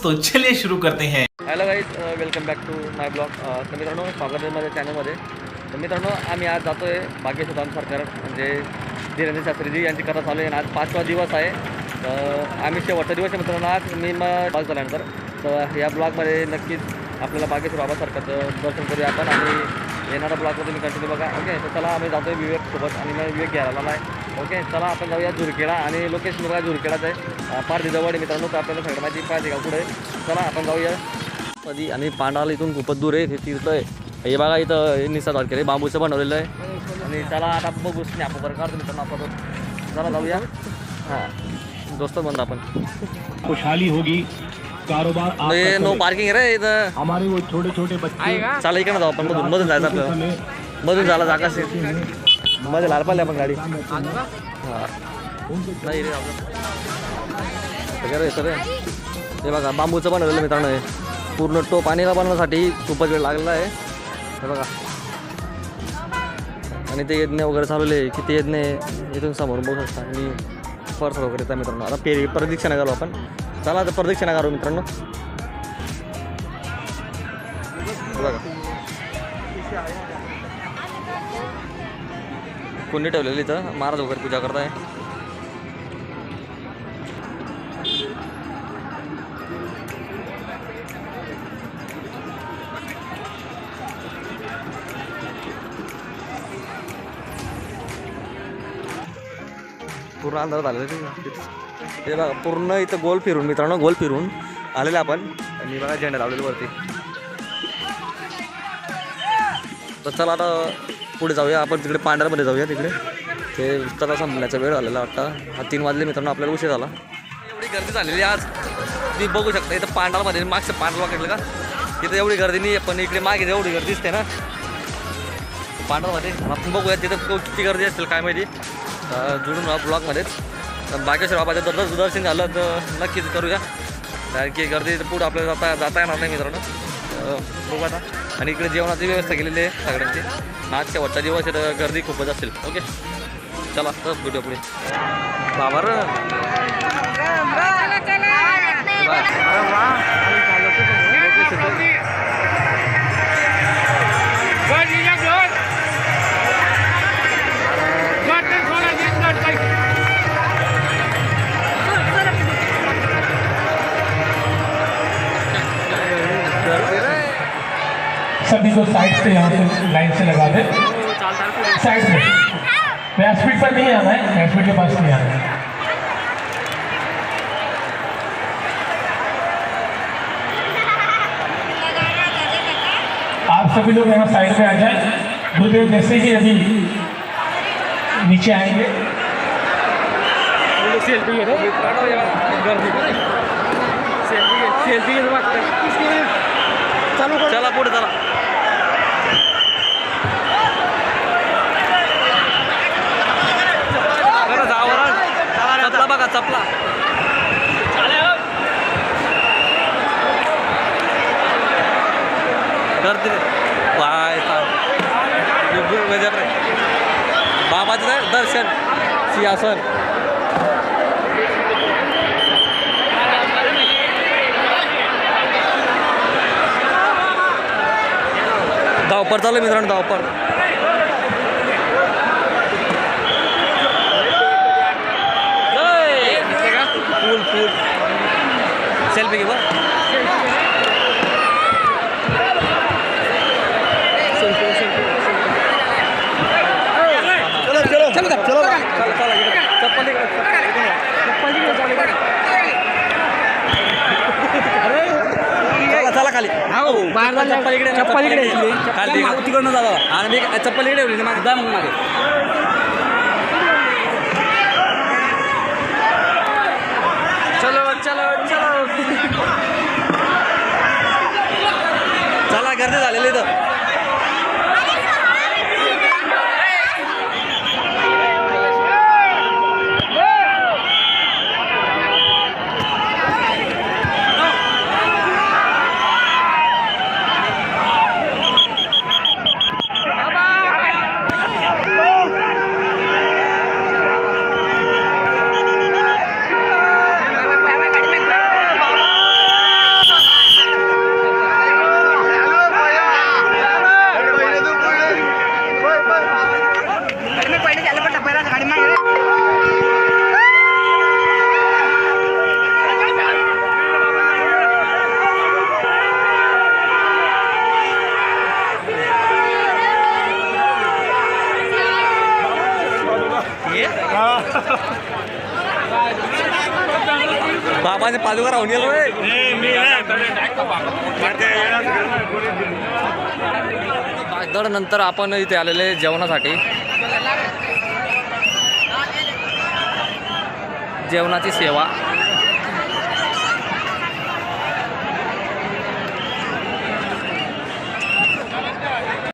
तो चलिए शुरू करते हैं। Hello guys, welcome back to my blog. तर मित्रांनो, स्वागत आहे माझ्या चॅनलमध्ये. तर मित्रांनो, आम्ही आज जातो आहे भाग्यसुधाम सरकार म्हणजे धीरेंद्र शास्त्रीजी यांची कथा चालू आहे. आज 5वा दिवस आहे. तर आम्ही शेवटचा दिवस आहे मित्रांनो. आज मी ब्लॉग झाल्यानंतर तर या ब्लॉगमध्ये नक्कीच आपल्याला भाग्यश्री बाबा सरकारचं दर्शन करूया आपण. आणि येणारा ब्लॉगमध्ये तुम्ही कंटिन्यू बघा. ओके, तर चला आम्ही जातो आहे विवेकसोबत आणि मग विवेक घ्यायला आला आहे. ओके, चला आपण जाऊया झुरखेडा आणि लोकेशन बघा झुरखेडाचं आहे. पारधी जवळ आहे मित्रांनो. तर आपल्याला सगळं माहिती पाहिजे का पुढे. चला आपण जाऊया कधी. आणि पांडाला इथून खूपच दूर आहे. हे तिथं आहे. हे बघा इथं निसर्ग केले बांबूचं बनवलेलं आहे. आणि चला आता बघू स्नॅप वगैरे काढतो मित्रांनो आपण. चला जाऊया. हां दोस्त बंद आपण खुशहाली होगी कारोबार नो पार्किंग रे इथं. हमारे वो छोटे छोटे बच्चे चला इकडे जाऊ आपण. मधून जायचं आपल्याला. मधून झाला जागा मध्ये लाल पाहिजे आपण गाडी. हां नाही रे वगैरे सर. हे बघा बांबूचं बनवलेलं मित्रांनो. हे पूर्ण टोप पाणीला बनवण्यासाठी खूपच वेळ लागलेला आहे. हे बघा. आणि ते यज्ञ वगैरे चालवले. किती यज्ञ इथून समोर बघू शकता. आणि फर्स वगैरे येतात मित्रांनो. आता प्रदक्षिणा करू आपण. चला आता प्रदक्षिणा करू मित्रांनो. बघा कुंडी ठेवलेली इथं. महाराज वगैरे पूजा करताय. पूर्ण अंधारात आलेलं ते बघा. पूर्ण इथं गोल फिरून मित्रांनो, गोल फिरून आलेलं आपण. आणि बघा झेंडा लावलेलं वरती. तर चला आता पुढे जाऊया आपण. तिकडे पांढऱ्यामध्ये जाऊया. तिकडे ते कथा संपण्याचा वेळ झालेला वाटतं. 3 वाजले मित्रांनो. आपल्याला उशीर झाला. एवढी गर्दी झालेली आज तुम्ही बघू शकता. इथं पांढरामध्ये मागचं पांढरा वाकडलं का तिथं एवढी गर्दी नाही. पण इकडे मागे एवढी गर्दी दिसते ना पांढरामध्ये. आपण बघूया तिथं किती गर्दी असतील काय माहिती. जुळून ब्लॉगमध्येच भाग्यश्री बाबाचं दर्शन झालं तर नक्कीच करूया. कारण की गर्दी पुढं आपल्याला जाता येणार नाही मित्रांनो. बघू आता. आणि इकडे जेवणाची व्यवस्था केलेली आहे सगळ्यांची. आज शेवटचा दिवस आहे तर गर्दी खूपच असेल. ओके चला तर भेटूया पुढे. बाबर सभी को साइड से यहाँ से लाइन से लगा दे. साइड में व्यासपीठ पर नहीं आना है. व्यासपीठ के पास नहीं आना है. आप सभी लोग यहाँ साइड में आ जाए. गुरुदेव जैसे ही अभी नीचे आएंगे. चला पुढे चला. चपला बघा चपला. गर्दी बाय बाबाचं दर्शन सिंहासन. धावपर चालू मित्रांनो. धावपर फुल फुल सेल्फी घे बघ. चला खाली. चप्पल इकडे खाली तिकडनं जावा. आणि मी चप्पल इकडे ठेवली मागे जा. मग मागे चलो चलो चलो. चला गर्दी झालेली इथं. बाबाने पादुका राहून गेलो रे. तर नंतर आपण इथे आलेले जेवणासाठी. जेवणाची सेवा